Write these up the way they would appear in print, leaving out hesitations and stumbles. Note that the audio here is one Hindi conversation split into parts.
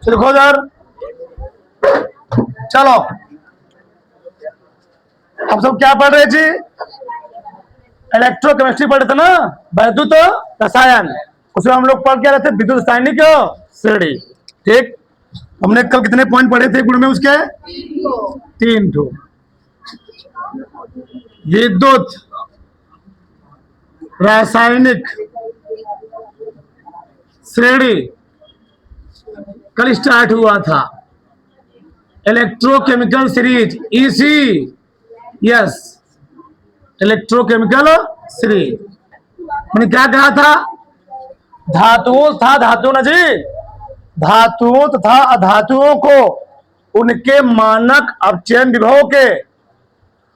देखो यार, चलो हम सब क्या पढ़ रहे जी? इलेक्ट्रोकेमिस्ट्री पढ़े थे ना, वैद्युत रसायन। उसमें हम लोग पढ़ क्या रहे थे? विद्युत रासायनिक श्रेणी। ठीक, हमने कल कितने पॉइंट पढ़े थे गुण में उसके? 3 ठो। विद्युत रासायनिक श्रेणी कल स्टार्ट हुआ था। Electrochemical series, EC, yes, electrochemical series. मैंने क्या कहा था? धातुओं था, धातु ना जी, धातुओं तथा अधातुओं को उनके मानक अपचयन विभव के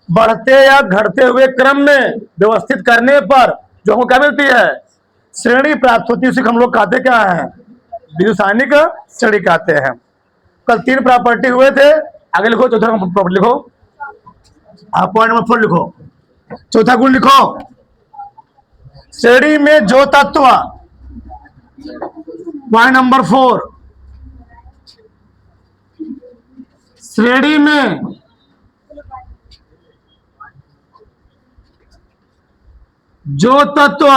बढ़ते या घटते हुए क्रम में व्यवस्थित करने पर जो हमको क्या मिलती है? श्रेणी प्राप्त होती है। उसे हम लोग कहते क्या है? विद्युत श्रेणी कहते हैं। कल 3 प्रॉपर्टी हुए थे। आगे लिखो, चौथा प्रॉपर्टी लिखो, आप पॉइंट नंबर 4 लिखो, चौथा गुण लिखो। श्रेणी में जो तत्व, पॉइंट नंबर 4, श्रेणी में जो तत्व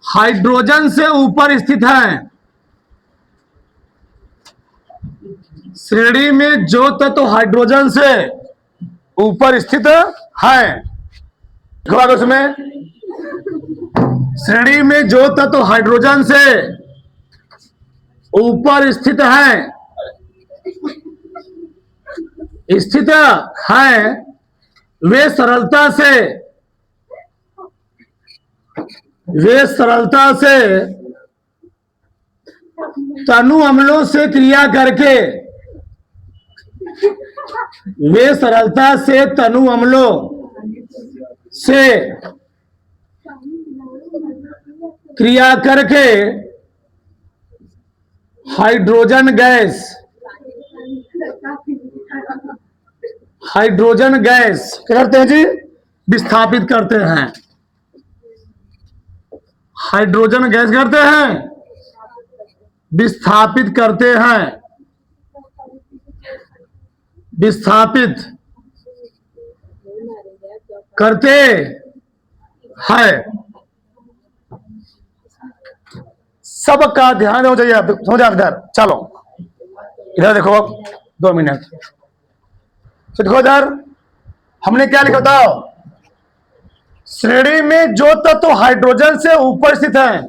हाइड्रोजन से ऊपर स्थित है, श्रेणी में जो तत्व हाइड्रोजन से ऊपर स्थित है, उसमें श्रेणी में जो तत्व हाइड्रोजन से ऊपर स्थित है, वे सरलता से तनु अम्लों से क्रिया करके, वे सरलता से तनु अम्लों से क्रिया करके हाइड्रोजन गैस क्या करते हैं जी? विस्थापित करते हैं। हाइड्रोजन गैस करते हैं, विस्थापित करते हैं, विस्थापित करते हैं। सबका ध्यान हो जाइए, समझ आप इधर। चलो इधर देखो, 2 मिनट तो देखो इधर, हमने क्या लिखा था? श्रेणी में जो तत्व हाइड्रोजन से ऊपर स्थित हैं,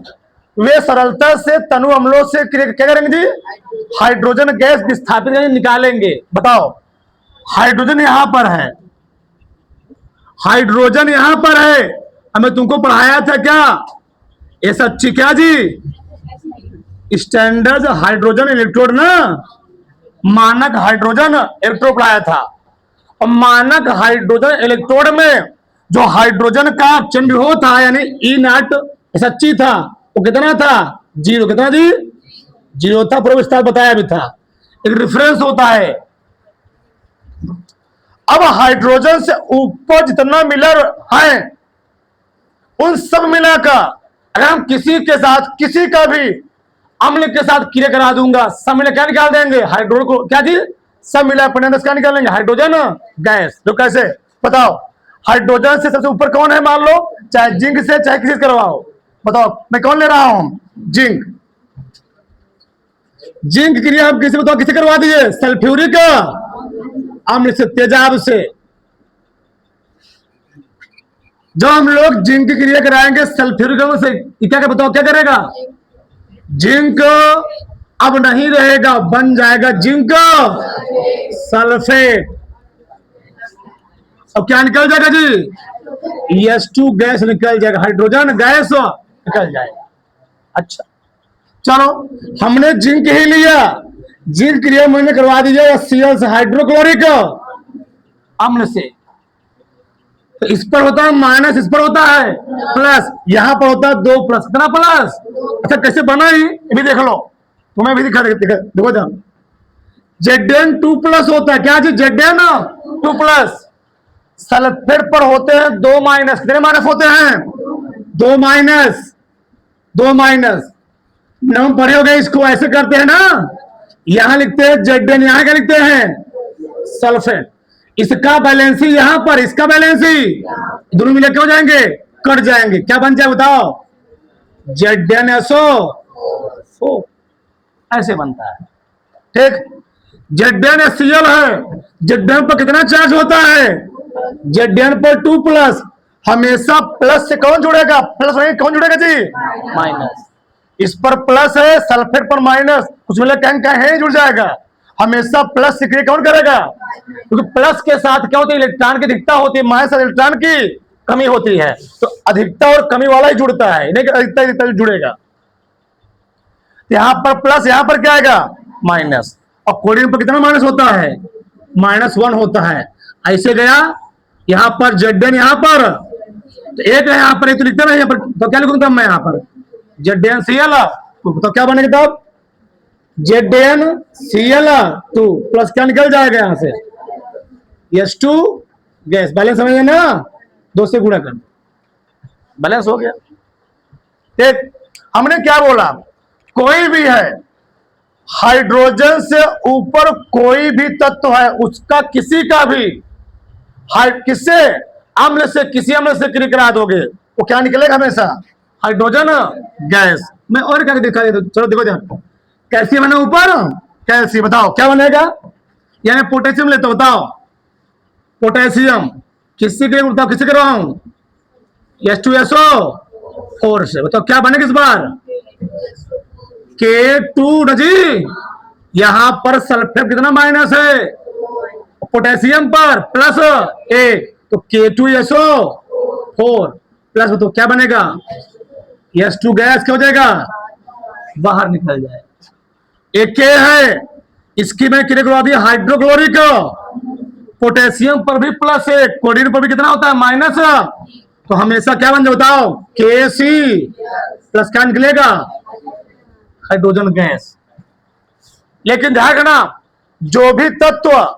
वे सरलता से तनु अम्लों से क्या करेंगे जी? हाइड्रोजन गैस विस्थापित निकालेंगे। बताओ, हाइड्रोजन यहां पर है, हाइड्रोजन यहां पर है। हमें तुमको पढ़ाया था क्या? ये सच्ची क्या जी? स्टैंडर्ड हाइड्रोजन इलेक्ट्रोड ना, मानक हाइड्रोजन इलेक्ट्रोड पढ़ाया था। और मानक हाइड्रोजन इलेक्ट्रोड में जो हाइड्रोजन का अपचयन विभव था, यानी E0 सच्ची था, वो कितना था? 0। कितना जी? 0 था। पूर्व विस्तार बताया भी था, एक रेफरेंस होता है। अब हाइड्रोजन से ऊपर जितना मिलर है, उन सब मिलाकर अगर हम किसी के साथ, किसी का भी अम्ल के साथ क्रिया करा दूंगा, सब मिला क्या निकाल देंगे? हाइड्रोजन को क्या जी? सब मिला क्या निकालेंगे? Hydrogen gas. तो कैसे बताओ? हाइड्रोजन से सबसे ऊपर कौन है? मान लो चाहे जिंक से, चाहे किसी से करवाओ। बताओ मैं कौन ले रहा हूं? जिंक। जिंक क्रिया हम किसी, बताओ किसे करवा दीजिए? सल्फ्यूरिक अम्ल से, तेजाब से। जो हम लोग जिंक क्रिया कराएंगे सल्फ्यूरिक अम्ल से, क्या बताओ क्या करेगा? जिंक अब नहीं रहेगा, बन जाएगा जिंक सल्फेट। अब क्या निकल जाएगा जी? S2 गैस निकल जाएगा, हाइड्रोजन गैस निकल जाएगा। अच्छा चलो, हमने जिंक ही लिया, जिंक क्रिया में करवा दीजिए Cl से, हाइड्रोक्लोरिक अम्ल से। तो इस पर होता है माइनस, इस पर होता है प्लस, यहां पर होता है 2 प्लस। कितना प्लस? अच्छा कैसे बना ही ये भी देख लो, तुम्हें भी दिखा देखो जाओ। Zn 2 प्लस होता है क्या जी? Zn 2 plus. सल्फेट पर होते हैं 2 माइनस। कितने माइनस होते हैं? 2 माइनस, 2 माइनस। नाम पढ़े हो गए, इसको ऐसे करते हैं ना, यहां लिखते हैं जेडेन, यहां क्या लिखते हैं सल्फेट। इसका बैलेंसी यहां पर, इसका बैलेंसी दोनों मिले क्यों जाएंगे, कट जाएंगे, क्या बन जाए बताओ, ZnSO4 ऐसे बनता है। ठीक, ZnHCl है, Zn पर कितना चार्ज होता है, Zn पर 2+, हमेशा प्लस से कौन जुड़ेगा, प्लस वही कौन जुड़ेगा जी, माइनस। इस पर प्लस है, सल्फेट पर माइनस, कुछ मिले कहीं जुड़ जाएगा, हमेशा प्लस से क्रिया कौन करेगा, क्योंकि प्लस के साथ क्या होती है, इलेक्ट्रॉन की अधिकता होती है, माइनस इलेक्ट्रॉन की कमी होती है, तो अधिकता और कमी वाला ही जुड़ता है, नहीं अधिकता अधिकता जुड़ेगा। यहां पर प्लस, यहां पर क्या आएगा माइनस, और कोडिन पर कितना माइनस होता है, -1 होता है। ऐसे गया यहां पर Zn, यहां पर तो एक है, यहां पर एक तो लिखता ना, यहां पर तो क्या लिखूंगा मैं, यहां पर ZnCl, तो क्या बनेगा तब ZnCl2 प्लस क्या निकल जाएगा यहां से H2 गैस, बैलेंस समझिए ना, 2 से गुणा कर, बैलेंस हो गया। ठीक, हमने क्या बोला, कोई भी है हाइड्रोजन से ऊपर कोई भी तत्व है, उसका किसी का भी किससे अम्ल से, किसी अम्ल से क्रिया करा दोगे वो क्या निकलेगा, हमेशा हाइड्रोजन गैस। मैं और क्या दिखा देता, चलो देखो ध्यान, कैल्शियम है ना ऊपर, कैल्शियम बताओ क्या बनेगा, यानी पोटेशियम लेते हो, बताओ पोटेशियम किससे क्रिया बताओ, किससे कर रहा हूं, H2SO4 से, बताओ क्या बनेगा इस बार, K2 न जी, यहां पर सल्फेट कितना माइनस है, पोटेशियम पर प्लस 1, तो K2SO4 प्लस, तो क्या बनेगा H2 गैस, क्या हो जाएगा बाहर निकल जाएगा। एक के है, इसकी मैं क्रिया करवा दी हाइड्रोक्लोरिक, पोटेशियम पर भी +1, कोडिन पर भी कितना होता है माइनस, तो हमेशा क्या बन जाए बताओ, KC प्लस क्या निकलेगा हाइड्रोजन गैस। लेकिन ध्यान रखना, जो भी तत्व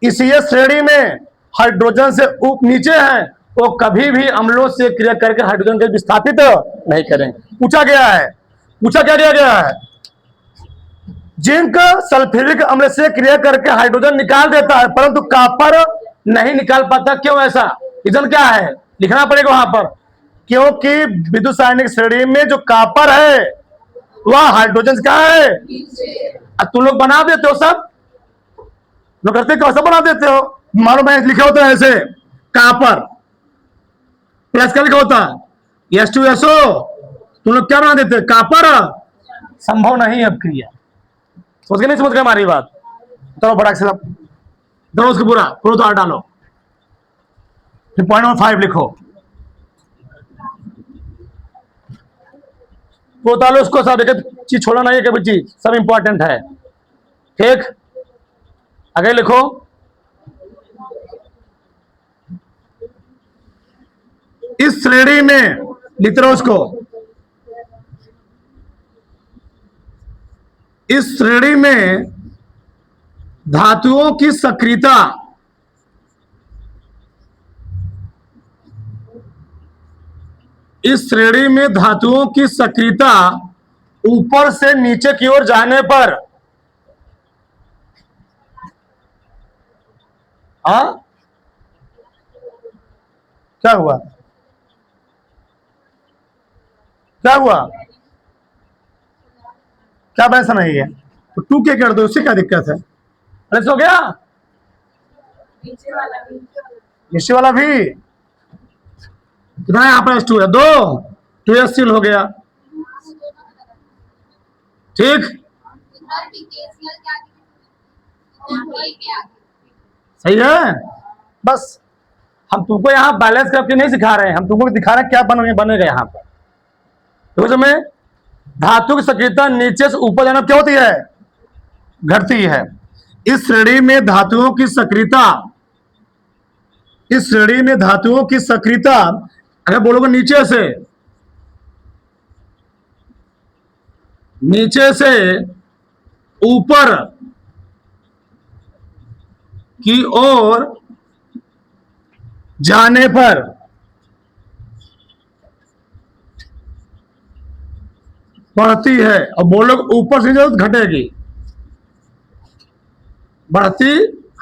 इसी श्रेणी में हाइड्रोजन से नीचे है, वो कभी भी अम्लों से क्रिया करके हाइड्रोजन गैस विस्थापित नहीं करेंगे। पूछा गया है, पूछा क्या गया है, जिंक सल्फ्यूरिक अम्ल से क्रिया करके हाइड्रोजन निकाल देता है, परंतु कॉपर नहीं निकाल पाता, क्यों ऐसा, रीजन क्या है, लिखना पड़ेगा वहां पर, क्योंकि विद्युत रासायनिक श्रेणी में जो कॉपर है वह हाइड्रोजन का है। अब तुम लोग बना देते हो, सब लोग करते कैसे बना देते हो, मानो मैं लिखा होता है ऐसे, कॉपर प्लस क्या लिखा होता है H2SO, तुम लोग क्या बना देते, कॉपर, संभव नहीं अब क्रिया, समझ के नहीं समझ गए हमारी बात, चलो फटाक से दो उसको पूरा पूरा तो डालो, फिर पॉइंट नंबर 5 लिखो, तो डालो उसको, सब एक चीज छोड़ना नहीं है, कभी चीज सब इंपॉर्टेंट है। ठीक, आगे लिखो, इस श्रेणी में लिख रहा उसको, इस श्रेणी में धातुओं की सक्रियता इस श्रेणी में धातुओं की सक्रियता ऊपर से नीचे की ओर जाने पर, क्या हुआ, क्या हुआ, क्या वैसा नहीं है, तो 2 के कर दो, उससे क्या दिक्कत है, अरे हो गया, नीचे वाला भी कितना है, यहाँ पर H2 है 2, 2HCl हो गया। ठीक, सही है, बस हम तुमको यहाँ बैलेंस करके नहीं सिखा रहे हैं, हम तुमको दिखा रहे हैं क्या बनेगा यहाँ पर। तो समय धातु की सक्रियता नीचे से ऊपर जाना क्या होती है, घटती है। इस श्रेणी में धातुओं की सक्रियता, इस श्रेणी में धातुओं की सक्रियता अगर बोलोगे नीचे से ऊपर की ओर जाने पर बढ़ती है, और बोलो ऊपर से जरूरत घटेगी, बढ़ती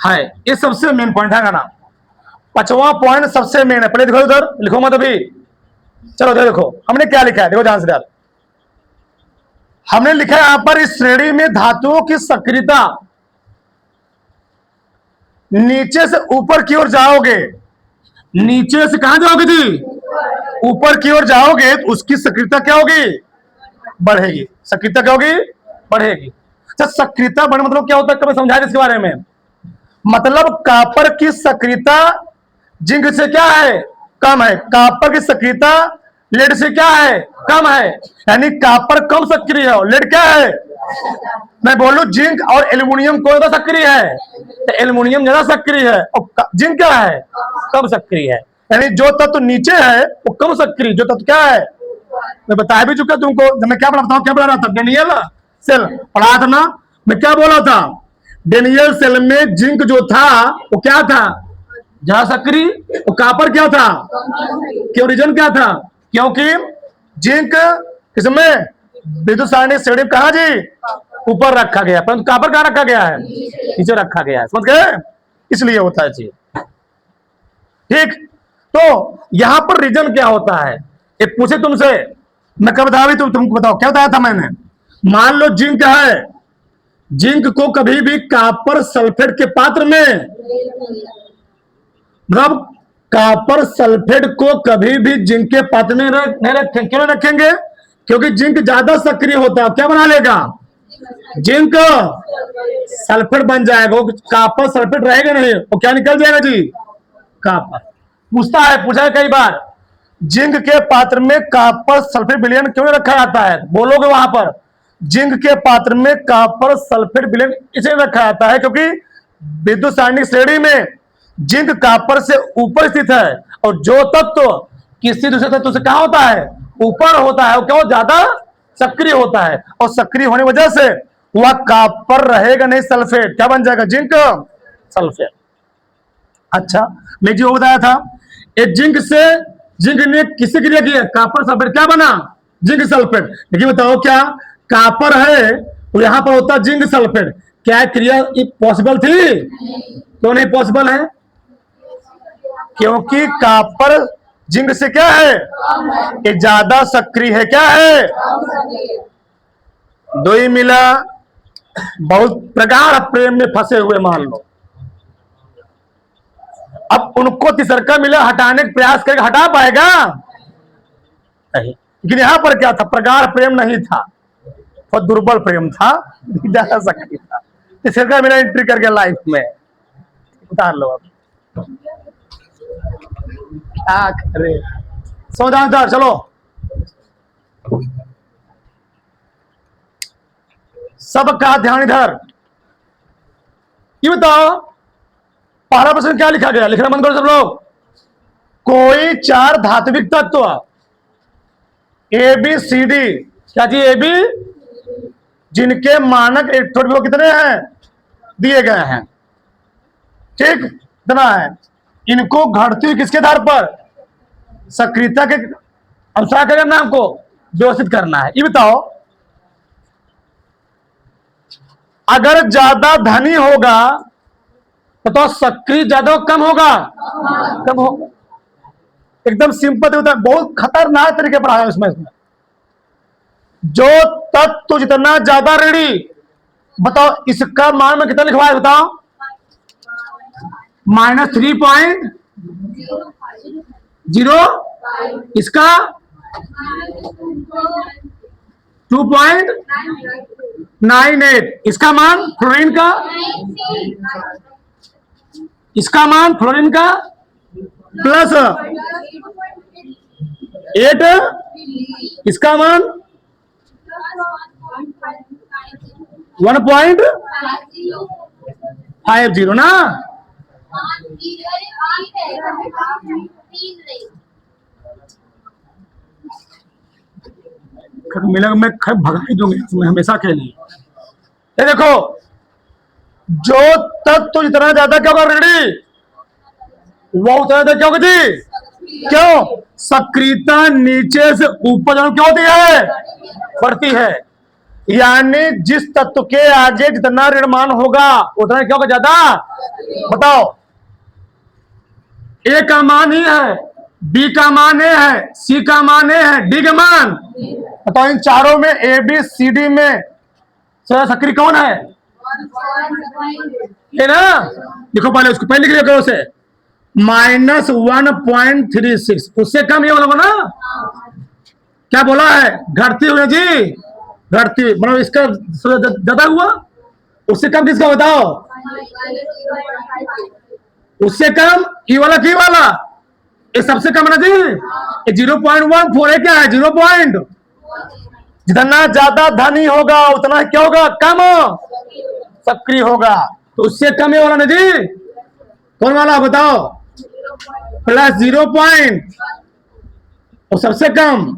है। ये सबसे मेन पॉइंट है ना। पांचवा पॉइंट सबसे मेन है, पहले देखो उधर, लिखो मत अभी, चलो उधर देखो हमने क्या लिखा है, देखो ध्यान से यार। हमने लिखा है यहां पर, इस श्रेणी में धातुओं की सक्रियता नीचे से ऊपर की ओर जाओगे, नीचे से कहां जाओगे जी, ऊपर की ओर जाओगे तो उसकी सक्रियता क्या होगी, बढ़ेगी। सक्रियता क्या होगी, बढ़ेगी। अच्छा, सक्रियता बढ़ने मतलब क्या होता है, कभी समझाया इसके बारे में। मतलब कॉपर की सक्रियता जिंक से क्या है, कम है। कॉपर की सक्रियता लेड से क्या है, कम है। यानी कॉपर कम सक्रिय है, लेड क्या है। मैं बोलूं जिंक और एल्यूमिनियम कौन ज्यादा सक्रिय है, तो एल्यूमिनियम ज्यादा सक्रिय है, और जिंक क्या है, कम सक्रिय है। यानी जो तत्व नीचे है वो कम सक्रिय, जो तत्व क्या है, मैं बता भी चुका तुमको। जब मैं क्या बताऊं, क्या बता रहा था, डेनियल सेल पढ़ा था ना। मैं क्या बोला था, डेनियल सेल में जिंक जो था वो क्या था, जहां सक्रिय, वो कॉपर क्या था, क्यों, रीजन क्या था, क्योंकि जिंक किसमें, विद्युत सारणी श्रेणी कहा जी, ऊपर रखा गया, परंतु कॉपर कहां रखा गया है, नीचे रखा गया है, समझ गए, इसलिए होता है जी। ठीक, तो यहां पर रीजन क्या होता है, एक पूछे तुमसे, मैं कब बताया, तुमको बताओ क्या बताया था मैंने। मान लो जिंक है, जिंक को कभी भी कॉपर सल्फेट के पात्र में, मतलब कॉपर सल्फेट को कभी भी जिंक के पात्र में नहीं रखेंगे। क्यों नहीं रखेंगे, क्योंकि जिंक ज्यादा सक्रिय होता है, क्या बना लेगा, जिंक सल्फेट बन जाएगा, कॉपर सल्फेट रहेगा नहीं, वो क्या निकल जाएगा जी, कॉपर। पूछता है, पूछा है कई बार, जिंक के पात्र में कॉपर सल्फेट विलयन क्यों रखा जाता है, बोलोगे वहां पर, जिंक के पात्र में कॉपर सल्फेट विलयन इसलिए रखा जाता है क्योंकि विद्युत सारणी श्रेणी में जिंक कॉपर से ऊपर स्थित है, और जो तत्व किसी दूसरे तत्व से कहां होता है, ऊपर होता है, वो क्या ज्यादा सक्रिय होता है, और सक्रिय होने की वजह से वह कॉपर रहेगा नहीं, सल्फेट क्या बन जाएगा, जिंक सल्फेट। अच्छा, मैं जो बताया था, एक जिंक से, जिंक ने किसी के लिए किया, कॉपर सल्फेट क्या बना, जिंक सल्फेट। लेकिन बताओ क्या कॉपर है तो यहां पर होता जिंक सल्फेट, क्या क्रिया पॉसिबल थी, क्यों नहीं पॉसिबल है, क्योंकि कॉपर जिंक से क्या है, ये ज्यादा सक्रिय है, क्या है, दो ही मिला, बहुत प्रगाढ़ प्रेम में फंसे हुए मान लो, अब उनको तीसरका मिला, हटाने का प्रयास करके हटा पाएगा नहीं। लेकिन यहां पर क्या था, प्रगाढ़ प्रेम नहीं था, बहुत दुर्बल प्रेम था, ज्यादा सक्रिय था। तीसरका मिला एंट्री कर गया लाइफ में, उतार लो अब क्या करे, समझदार, चलो सबका ध्यान इधर। ये बताओ पहला प्रश्न क्या लिखा गया, लिखना बंद करो सब लोग। कोई चार धात्विक तत्व ए बी सी डी, क्या जी, ए बी, जिनके मानक इलेक्ट्रॉन विभव कितने हैं, दिए गए हैं, ठीक, इतना है, इनको घटती हुई किसके आधार पर, सक्रियता के अनुसार क्या करना है, हमको व्यवस्थित करना है। ये बताओ अगर ज्यादा धनी होगा तो सक्रिय ज्यादा कम होगा, कम होगा, एकदम सिंपल होता है, बहुत खतरनाक तरीके पढ़ा है इसमें। जो तत्व जितना ज्यादा ऋणी, बताओ इसका मान में कितना लिखवाया, बताओ, -3.0, इसका 2.98, इसका मान फ्लोरीन का, इसका मान फ्लोरीन का +8, इसका मान 1.50 ना, मिला मैं भगाई दूंगी मैं हमेशा के लिए। ये देखो जो तत्व जितना ज्यादा क्या होगा ऋणी, वो उतना ज्यादा क्या होगा जी, क्यों? सक्रियता नीचे से ऊपर जाने क्या होती है? बढ़ती है। यानी जिस तत्व के आगे जितना ऋणमान होगा उतना क्या होगा? ज्यादा। बताओ, ए का मान ही है, बी का मान ए है, सी का मान ए है, डी का मान। बताओ इन चारों में, ए बी सी डी में सबसे सक्रिय कौन है? ये ना, देखो पहले उसको पहले लिख लिया उसे -1.36, उससे कम ये बोला ना, क्या बोला है? घटती हुई जी, घटती, मतलब इसका ज्यादा हुआ, उससे कम किसका? बताओ, उससे कम ई वाला, की वाला, ये सबसे कम ना जी, ये 0.14 है। क्या है? 0. जितना ज्यादा धनी होगा उतना क्या होगा? कम सक्रिय होगा। तो उससे कम ये वाला ना जी, कौन वाला? बताओ, +0. और सबसे कम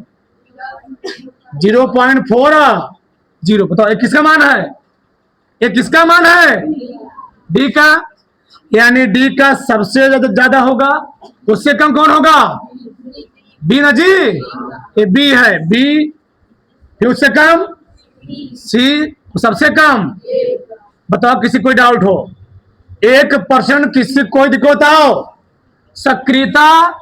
0.40। बताओ ये किसका मान है? ये किसका मान है? डी का। यानी डी का सबसे ज्यादा होगा, उससे कम कौन होगा? बी ना जी, ये बी है, बी, फिर उससे कम सी, सबसे कम। बताओ किसी कोई डाउट हो? 1% किसी कोई दिक्कत बताओ? सक्रियता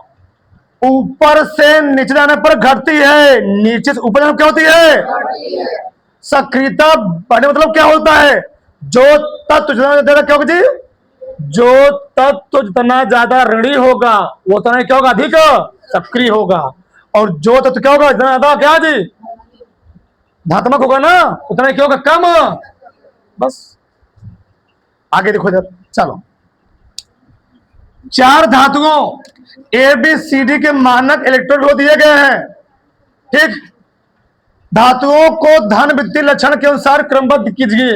ऊपर से नीचे जाने पर घटती है, नीचे से ऊपर जाने पर क्या होती है? सक्रियता बढ़ने मतलब क्या होता है? जो तत्व ज्यादा क्या होगा जी? जो तत्व जितना ज्यादा ऋणी होगा वो उतना क्या होगा? अधिक सक्रिय होगा। और जो तत्व क्या होगा? जितना ज्यादा क्या जी? धात्मक होगा ना, उतना क्या होगा? कम। बस आगे देखो इधर, चलो। 4 धातुओं ए बी सी डी के मानक इलेक्ट्रोड को दिए गए हैं। ठीक, धातुओं को धन वृत्ति लक्षण के अनुसार क्रमबद्ध कीजिए।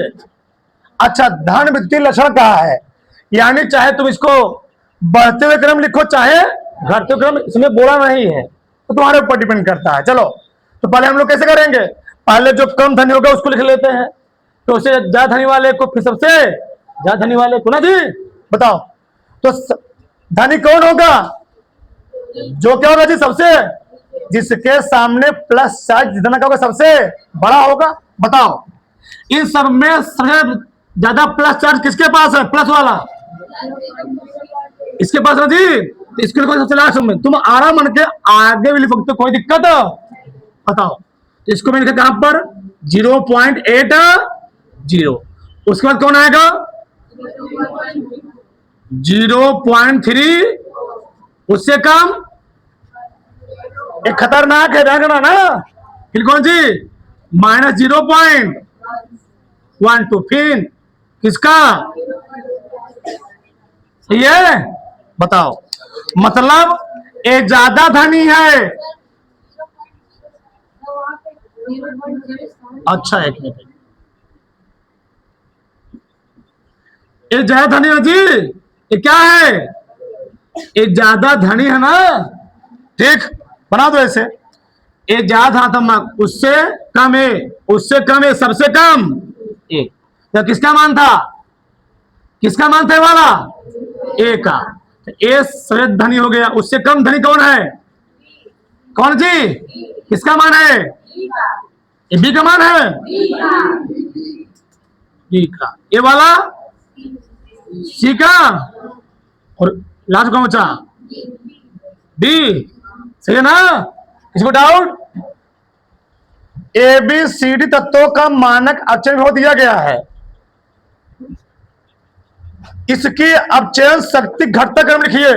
अच्छा, धन वृत्ति लक्षण कहा है, यानी चाहे तुम इसको बढ़ते हुए क्रम लिखो चाहे घटते हुए क्रम, इसमें बोला नहीं है, तो तुम्हारे ऊपर डिपेंड करता है। चलो, तो पहले हम लोग कैसे करेंगे? पहले जो कम धनी होगा उसको लिख लेते हैं, तो उसे ज्यादा धनी वाले को, फिर सबसे ज्यादा धनी वाले को ना जी। बताओ, तो धनी कौन होगा? जो क्या होगा जी? सबसे, जिसके सामने प्लस चार्ज जितना क्या होगा? सबसे बड़ा होगा। बताओ, इन सब में सबसे ज्यादा प्लस चार्ज किसके पास है? प्लस वाला, इसके पास ना जी। तो इसके लिए सबसे लास्ट में तुम आराम मन के आगे भी लिख सकते हो, कोई दिक्कत? बताओ, तो इसको मैंने लिखा कहां पर? 0.80। उसके बाद कौन आएगा? 0.3, उससे कम, एक खतरनाक है, ध्यान रखना ना। फिर कौन जी? -0.12। फिर किसका? ये बताओ, मतलब ये ज्यादा धनी है। अच्छा, एक मिनट, ये ज्यादा धनी है जी, ये क्या है? ये ज्यादा धनी है ना। ठीक, बना दो ऐसे, ये ज्यादा धातुमक, उससे कम है, उससे कम है, सबसे कम एक। तो किसका मान था? किसका मान था वाला? ए का। तो ए सबसे धनी हो गया, उससे कम धनी कौन है? कौन जी? किसका मान है? ये बी का मान है, बी का। ये वाला सी का, और लास्ट कौन बचा? डी। सही है ना? इसको doubt? A B C D तत्वों का मानक अक्षर हो दिया गया है। इसकी अपचयन शक्ति घटता क्रम लिखिए।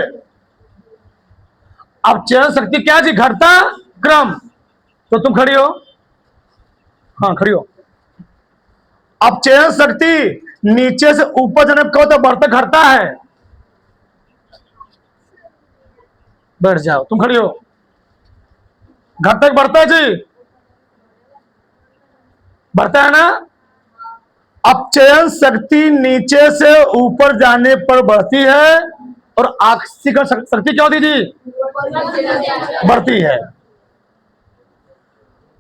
अपचयन शक्ति क्या जी? घटता क्रम। तो तुम खड़ी हो, हाँ खड़ी हो। अपचयन शक्ति नीचे से ऊपर जाने पर तो बढ़ता घटता है। बैठ जाओ, तुम खड़ी हो। घटता बढ़ता है जी? बढ़ता है ना। अपचयन शक्ति नीचे से ऊपर जाने पर बढ़ती है और आक्सीकरण शक्ति क्या होती है जी? बढ़ती है।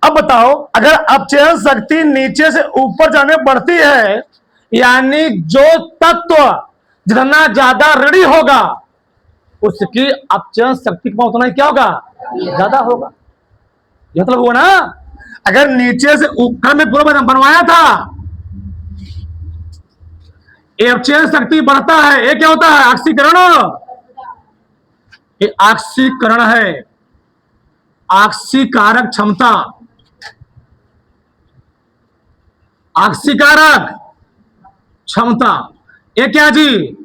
अब बताओ, अगर अपचयन शक्ति नीचे से ऊपर जाने बढ़ती है, यानी जो तत्व जितना ज्यादा ऋणी होगा उसकी अपचयन शक्ति का उतना ही क्या होगा, ज्यादा होगा। ये मतलब हुआ ना, अगर नीचे से ऊपर में पूरा बनवाया था, ये अपचयन शक्ति बढ़ता है, ये क्या होता है, ऑक्सीकरण। ये ऑक्सीकरण है, ऑक्सीकारक क्षमता, ऑक्सीकारक क्षमता। ये क्या जी,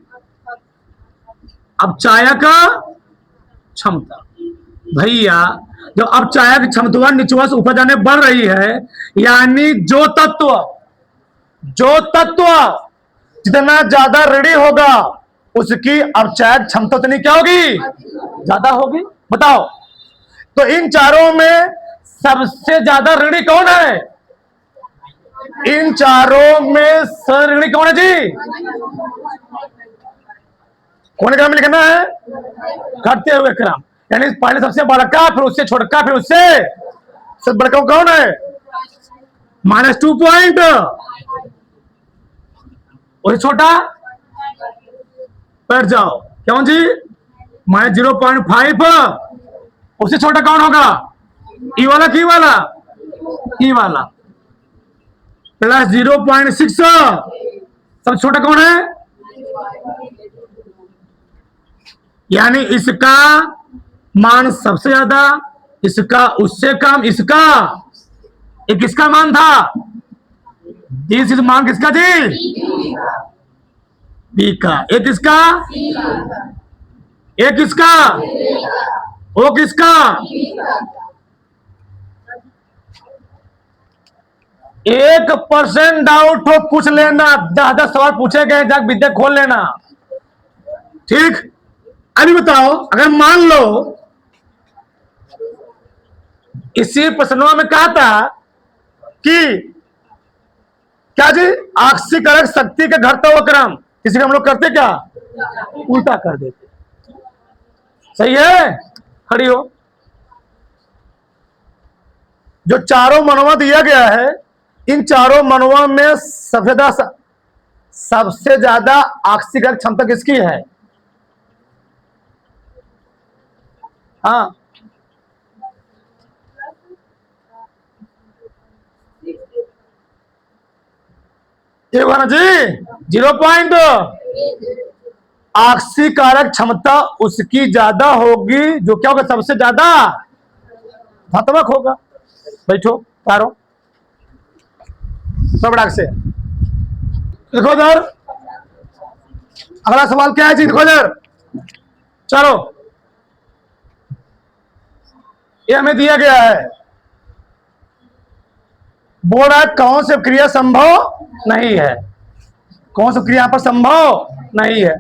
अपचायक क्षमता। भैया जब अपचायक क्षमता निचवा से ऊपर जाने बढ़ रही है, यानी जो तत्व जितना ज्यादा ऋणी होगा उसकी अपचायक क्षमता उतनी क्या होगी, ज्यादा होगी। बताओ, तो इन चारों में सबसे ज्यादा ऋणी कौन है, इन चारों में ऋणी कौन है जी, कौन क्रम लिखना है, घटते हुए क्रम, यानी पहले सबसे बड़का, फिर उससे छोटका, फिर उससे सबसे बड़का कौन है, -2 पॉइंट, और छोटा बैठ जाओ, क्यों जी, -0.5, उससे छोटा कौन होगा, ई वाला की वाला, ई वाला, +0.6, सबसे छोटा कौन है, यानी इसका मान सबसे ज्यादा, इसका उससे कम, इसका एक किसका मान था, इस मान किसका जी, बी का, एक किसका, एक किसका, ओ किसका, 1% डाउट हो पूछ लेना, 10 सवाल पूछे गए, जाकर विद्या खोल लेना, ठीक। अभी बताओ, अगर मान लो इसी प्रश्नों में कहा था कि क्या जी, ऑक्सीकरण शक्ति का घटता हुआ क्रम, किसी का हम लोग करते क्या, उल्टा कर देते, सही है। खड़ी हो, जो चारों मनवा दिया गया है, इन चारों मनवा में सबसे ज्यादा ऑक्सीकरण क्षमता किसकी है, हाँ, ये ना जी 0 पॉइंट, ऑक्सीकारक क्षमता उसकी ज्यादा होगी जो क्या होगा, सबसे ज्यादा धात्मक होगा। बैठो तारो, सब डाक से देखो इधर, अगला सवाल क्या है जी, देखो इधर, चलो ये हमें दिया गया है, बोल रहा है कौन से क्रिया संभव नहीं है, कौन सी क्रिया पर संभव नहीं है।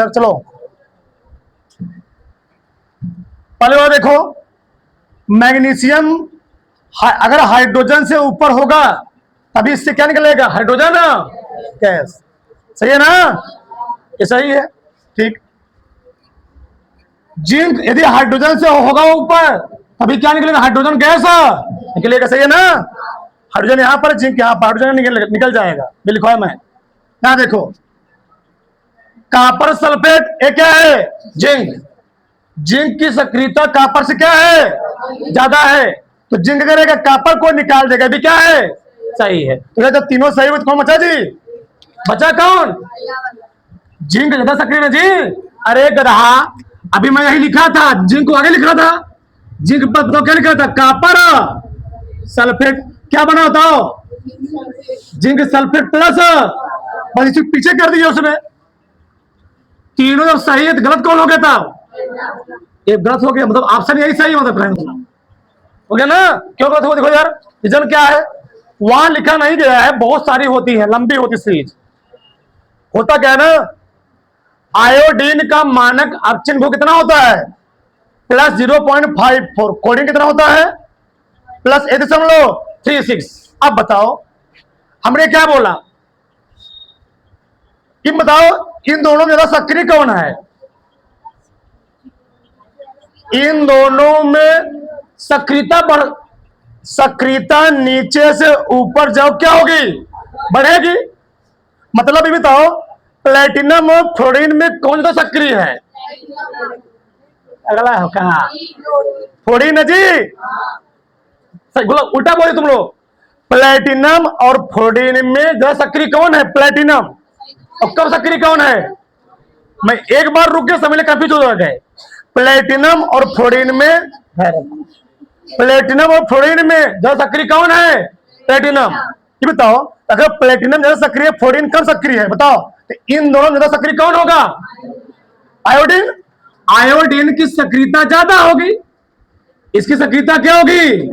चलो पहले वो देखो, मैग्नीशियम अगर हाइड्रोजन से ऊपर होगा तभी इससे क्या निकलेगा, हाइड्रोजन गैस, सही है ना, ये सही है, ठीक। जिंक यदि हाइड्रोजन से होगा ऊपर तभी क्या निकलेगा, हाइड्रोजन गैस निकलेगा, सही है ना। हाइड्रोजन यहां पर, जिंक यहां पर, हाइड्रोजन निकल जाएगा, लिखो है मैं, यहां देखो, कॉपर सल्फेट ये क्या है, जिंक, जिंक की सक्रियता कॉपर से क्या है, ज्यादा है, तो जिंक करेगा कॉपर को निकाल देगा, भी क्या है, सही है। तो जब तीनों सही हुए तो कौन बचा जी, बचा कौन, जिंक ज्यादा सक्रिय है जी। अरे गधा, अभी मैं यही लिखा था, जिंक को आगे लिखा था, जिंक पर तो क्या लिखा था, कॉपर सल्फेट क्या बना बताओ, जिंक सल्फेट प्लस, बस इसे पीछे कर दिया उसने, तीनों जब सही है तो गलत कौन हो गया था, ये गलत हो गया, मतलब ऑप्शन यही सही मतलब हो गया ना। क्यों गलत हो, देखो यार रीजन क्या है, वहां लिखा नहीं गया है, बहुत सारी होती है, लंबी होती सीरीज, होता क्या है ना, आयोडीन का मानक अपचयन गुण कितना होता है, +0.54, कोडिन कितना होता है, +1.36। अब बताओ हमने क्या बोला, इन बताओ इन दोनों में ज्यादा सक्रिय कौन है, इन दोनों में सक्रियता नीचे से ऊपर जाओ क्या होगी, बढ़ेगी। मतलब ये बताओ प्लेटिनम और फ्लोरीन में कौन ज्यादा सक्रिय है, अगला हो कहा फ्लोरीन है जी। सही बोलो, उल्टा बोले तुम लोग। प्लेटिनम और फ्लोरीन में ज्यादा सक्रिय कौन है? प्लेटिनम। और कम सक्रिय कौन है? मैं एक बार रुक के समझ ले, कंफ्यूज हो गए। प्लेटिनम और फ्लोरीन में, प्लेटिनम और फ्लोरीन में ज्यादा सक्रिय कौन है? प्लेटिनम। ये बताओ, अगर प्लेटिनम ज्यादा सक्रिय, फ्लोरीन कम सक्रिय है, बताओ तो इन दोनों में ज्यादा सक्रिय कौन होगा? आयोडीन। आयोडीन की सक्रियता ज्यादा होगी, इसकी सक्रियता क्या होगी?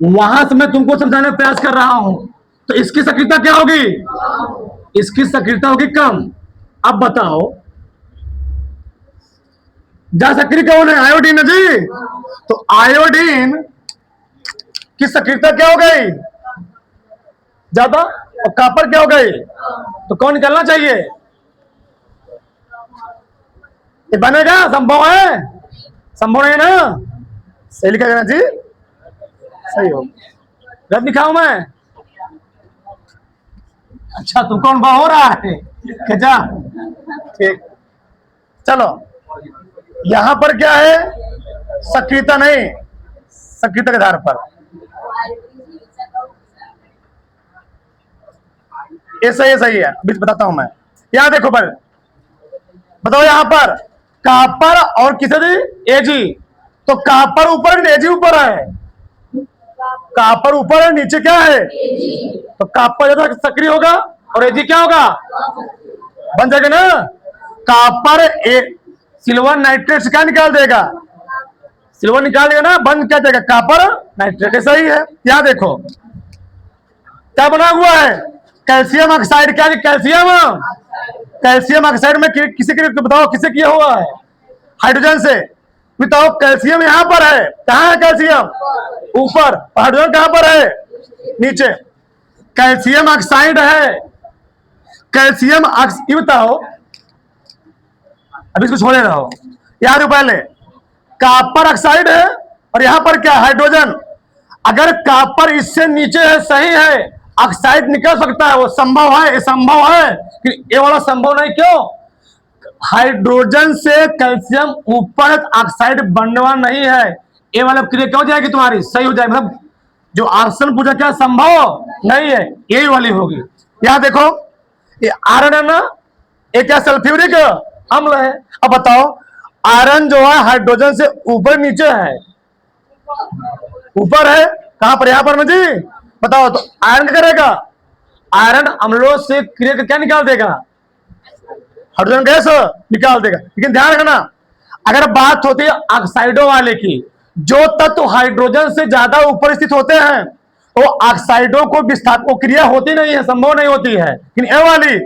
वहां से मैं तुमको समझाने का प्रयास कर रहा हूं। तो इसकी सक्रियता क्या होगी? इसकी सक्रियता होगी कम। अब बताओ ज्यादा सक्रिय कौन है? आयोडीन है जी। तो आयोडीन की सक्रियता क्या हो गई? ज्यादा। और कॉपर क्या हो गई? तो कौन निकलना चाहिए? ये बनेगा? संभव है? संभव नहीं ना? सही लिखा जाना जी, सही हो। गलत लिखा हूं मैं? अच्छा, तुमको अनुभव हो रहा है क्या? ठीक, चलो यहां पर क्या है? सक्रियता नहीं, सक्रियता के आधार पर ये सही है, सही है। अभी बताता हूं मैं। यहां देखो पर, बताओ यहां पर कॉपर और किसे दी? एजी। तो कॉपर ऊपर, एजी ऊपर है। कॉपर ऊपर है, नीचे क्या है? तो कॉपर ज्यादा सक्रिय होगा और एजी क्या होगा? बन जाएगा ना। कॉपर सिल्वर नाइट्रेट से क्या निकाल देगा? सिल्वर निकाल देगा ना, बंद क्या देगा? Copper nitrate. ऐसा ही है। यहां देखो क्या बना हुआ है? Calcium oxide. क्या? कैल्शियम। कैल्शियम ऑक्साइड में किसी के, बताओ किसे किया हुआ है? हाइड्रोजन से। बताओ कैल्शियम यहां पर है, कहां है कैल्शियम? ऊपर। हाइड्रोजन कहां पर है? नीचे। कैल्शियम ऑक्साइड है। कैल्शियम ये बताओ, अभी इसको छोड़े रहो, याद पहले कॉपर ऑक्साइड है और यहां पर क्या? हाइड्रोजन। अगर कॉपर इससे नीचे है, सही है, ऑक्साइड निकल सकता है, वो संभव है। ये संभव है कि ये वाला संभव नहीं? क्यों? हाइड्रोजन से कैल्शियम ऊपर, ऑक्साइड बनने वाला नहीं है। ये वाला क्रिया क्या हो जाएगी तुम्हारी? सही हो जाएगी। मतलब जो ऑप्शन पूछा क्या संभव नहीं है, यही वाली होगी। यहां देखो ये आयरन है ना, ये क्या? सल्फ्यूरिक अम्ल है। अब बताओ आयरन जो है हाइड्रोजन से ऊपर नीचे है? ऊपर है। कहां पर? यहां पर ना जी। बताओ तो आयरन क्या करेगा? आयरन अम्लों से क्रिया क्या निकाल देगा? हाइड्रोजन गैस निकाल देगा। लेकिन ध्यान रखना, अगर बात होती है ऑक्साइडों वाले की, जो तत्व हाइड्रोजन से ज्यादा ऊपर स्थित होते हैं वो ऑक्साइडों को विस्थापन क्रिया होती नहीं है, संभव नहीं होती है। लेकिन ये वाली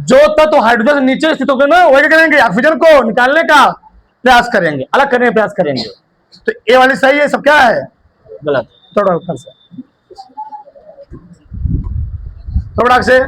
जो तत्व हाइड्रोजन से नीचे स्थित होते हैं ना, वही करेंगे ऑक्सीजन को निकालने का प्रयास करेंगे, अलग करने का प्रयास करेंगे। तो ये वाली सही है, सब क्या है? गलत। थोड़ा ऊपर से, थोड़ा से